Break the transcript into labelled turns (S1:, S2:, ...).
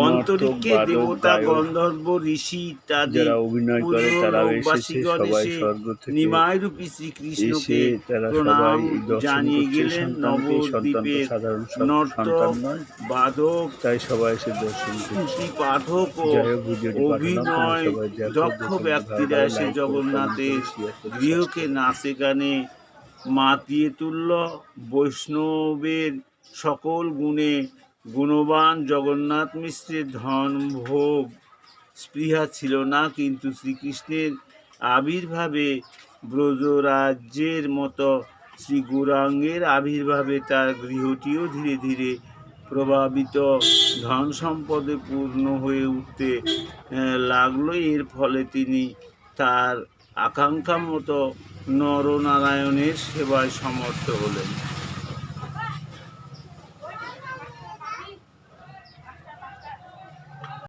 S1: অন্তরিক্ষে দেবতা গন্ধর্ব ঋষি ইত্যাদি পূর্বলোকবাসীগণ এসে নিমাইরূপী শ্রীকৃষ্ণকে প্রণাম জানিয়ে গেলেন। নবদ্বীপের নর্তক, বাদক, শ্রুতি পাঠক ও অভিনয় দক্ষ ব্যক্তিরা এসে জগন্নাথের গৃহকে নাচে গানে মাতিয়ে তুলল। বৈষ্ণবের সকল গুণে গুণবান জগন্নাথ মিশ্রের ধন ভোগ স্পৃহা ছিল না, কিন্তু শ্রীকৃষ্ণের আবির্ভাবে ব্রজরাজ্যের মতো শ্রী গৌরাঙ্গের আবির্ভাবে তার গৃহটিও ধীরে ধীরে প্রভাবিত ধন সম্পদে পূর্ণ হয়ে উঠতে লাগলো। এর ফলে তিনি তার আকাঙ্ক্ষা মতো নরনারায়ণের সেবায় সমর্থ হলেন।